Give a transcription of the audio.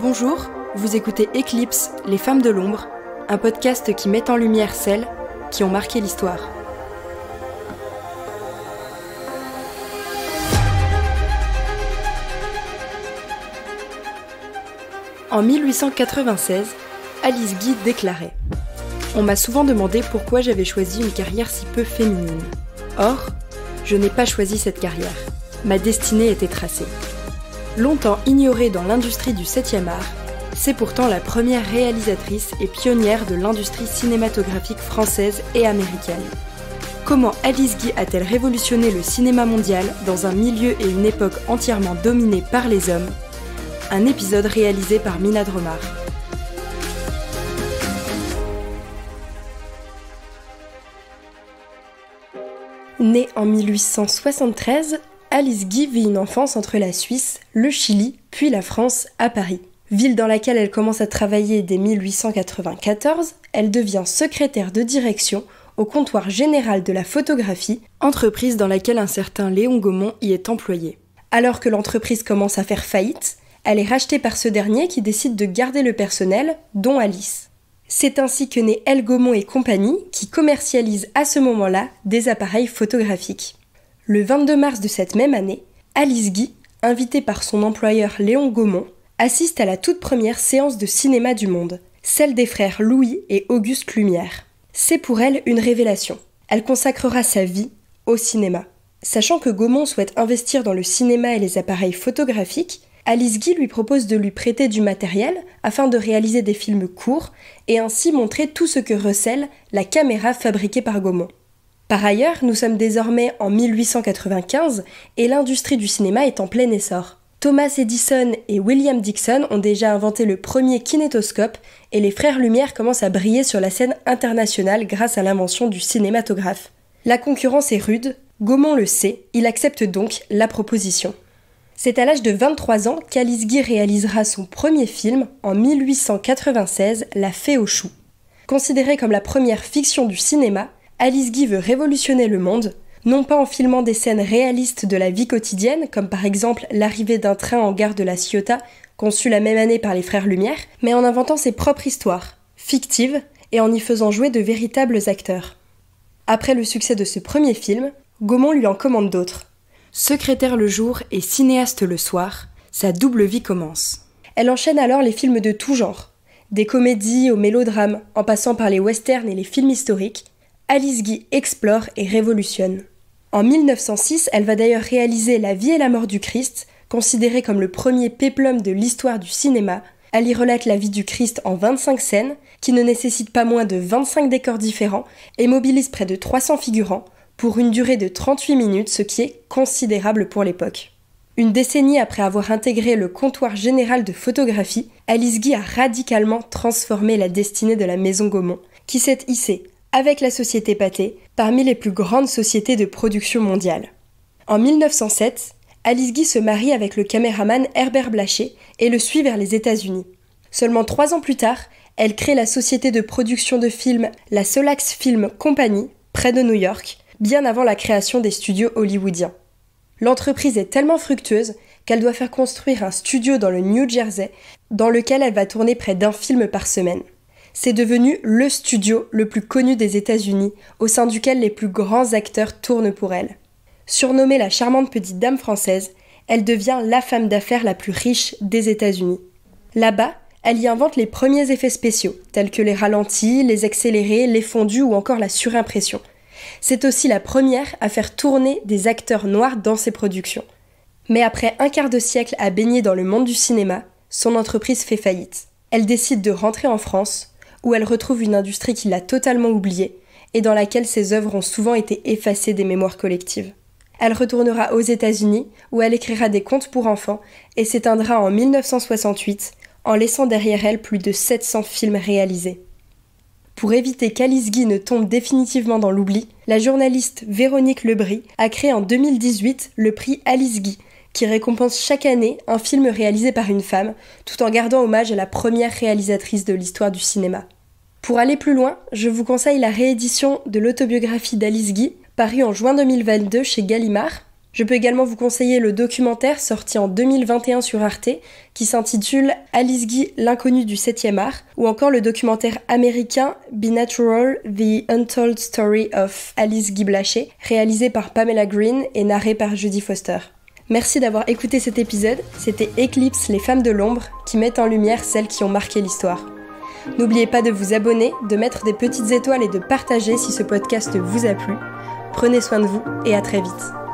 Bonjour, vous écoutez Éclipse, les femmes de l'ombre, un podcast qui met en lumière celles qui ont marqué l'histoire. En 1896, Alice Guy déclarait « On m'a souvent demandé pourquoi j'avais choisi une carrière si peu féminine. Or, je n'ai pas choisi cette carrière. Ma destinée était tracée. » Longtemps ignorée dans l'industrie du 7e art, c'est pourtant la première réalisatrice et pionnière de l'industrie cinématographique française et américaine. Comment Alice Guy a-t-elle révolutionné le cinéma mondial dans un milieu et une époque entièrement dominés par les hommes ? Un épisode réalisé par Mina Dromard. Née en 1873, Alice Guy vit une enfance entre la Suisse, le Chili, puis la France, à Paris. Ville dans laquelle elle commence à travailler dès 1894, elle devient secrétaire de direction au comptoir général de la photographie, entreprise dans laquelle un certain Léon Gaumont y est employé. Alors que l'entreprise commence à faire faillite, elle est rachetée par ce dernier qui décide de garder le personnel, dont Alice. C'est ainsi que naît L. Gaumont et compagnie, qui commercialise à ce moment-là des appareils photographiques. Le 22 mars de cette même année, Alice Guy, invitée par son employeur Léon Gaumont, assiste à la toute première séance de cinéma du monde, celle des frères Louis et Auguste Lumière. C'est pour elle une révélation. Elle consacrera sa vie au cinéma. Sachant que Gaumont souhaite investir dans le cinéma et les appareils photographiques, Alice Guy lui propose de lui prêter du matériel afin de réaliser des films courts et ainsi montrer tout ce que recèle la caméra fabriquée par Gaumont. Par ailleurs, nous sommes désormais en 1895 et l'industrie du cinéma est en plein essor. Thomas Edison et William Dixon ont déjà inventé le premier kinétoscope et les frères Lumière commencent à briller sur la scène internationale grâce à l'invention du cinématographe. La concurrence est rude, Gaumont le sait, il accepte donc la proposition. C'est à l'âge de 23 ans qu'Alice Guy réalisera son premier film en 1896, La Fée aux choux. Considérée comme la première fiction du cinéma, Alice Guy veut révolutionner le monde, non pas en filmant des scènes réalistes de la vie quotidienne, comme par exemple l'arrivée d'un train en gare de la Ciotat, conçue la même année par les frères Lumière, mais en inventant ses propres histoires, fictives, et en y faisant jouer de véritables acteurs. Après le succès de ce premier film, Gaumont lui en commande d'autres. Secrétaire le jour et cinéaste le soir, sa double vie commence. Elle enchaîne alors les films de tout genre, des comédies aux mélodrames, en passant par les westerns et les films historiques. Alice Guy explore et révolutionne. En 1906, elle va d'ailleurs réaliser La vie et la mort du Christ, considéré comme le premier péplum de l'histoire du cinéma. Elle y relate la vie du Christ en 25 scènes, qui ne nécessitent pas moins de 25 décors différents et mobilise près de 300 figurants, pour une durée de 38 minutes, ce qui est considérable pour l'époque. Une décennie après avoir intégré le comptoir général de photographie, Alice Guy a radicalement transformé la destinée de la maison Gaumont, qui s'est hissée, avec la société Pathé, parmi les plus grandes sociétés de production mondiale. En 1907, Alice Guy se marie avec le caméraman Herbert Blaché et le suit vers les États-Unis. Seulement 3 ans plus tard, elle crée la société de production de films la Solax Film Company, près de New York, bien avant la création des studios hollywoodiens. L'entreprise est tellement fructueuse qu'elle doit faire construire un studio dans le New Jersey, dans lequel elle va tourner près d'1 film par semaine. C'est devenu le studio le plus connu des États-Unis, au sein duquel les plus grands acteurs tournent pour elle. Surnommée la charmante petite dame française, elle devient la femme d'affaires la plus riche des États-Unis. Là-bas, elle y invente les premiers effets spéciaux, tels que les ralentis, les accélérés, les fondus ou encore la surimpression. C'est aussi la première à faire tourner des acteurs noirs dans ses productions. Mais après un quart de siècle à baigner dans le monde du cinéma, son entreprise fait faillite. Elle décide de rentrer en France, où elle retrouve une industrie qui l'a totalement oubliée et dans laquelle ses œuvres ont souvent été effacées des mémoires collectives. Elle retournera aux États-Unis, où elle écrira des contes pour enfants et s'éteindra en 1968, en laissant derrière elle plus de 700 films réalisés. Pour éviter qu'Alice Guy ne tombe définitivement dans l'oubli, la journaliste Véronique Lebris a créé en 2018 le prix Alice Guy, qui récompense chaque année un film réalisé par une femme, tout en gardant hommage à la première réalisatrice de l'histoire du cinéma. Pour aller plus loin, je vous conseille la réédition de l'autobiographie d'Alice Guy, parue en juin 2022 chez Gallimard. Je peux également vous conseiller le documentaire sorti en 2021 sur Arte qui s'intitule Alice Guy, l'inconnu du 7e art, ou encore le documentaire américain Be Natural, The Untold Story of Alice Guy Blaché, réalisé par Pamela Green et narré par Jodie Foster. Merci d'avoir écouté cet épisode, c'était Eclipse, les femmes de l'ombre, qui mettent en lumière celles qui ont marqué l'histoire. N'oubliez pas de vous abonner, de mettre des petites étoiles et de partager si ce podcast vous a plu. Prenez soin de vous et à très vite.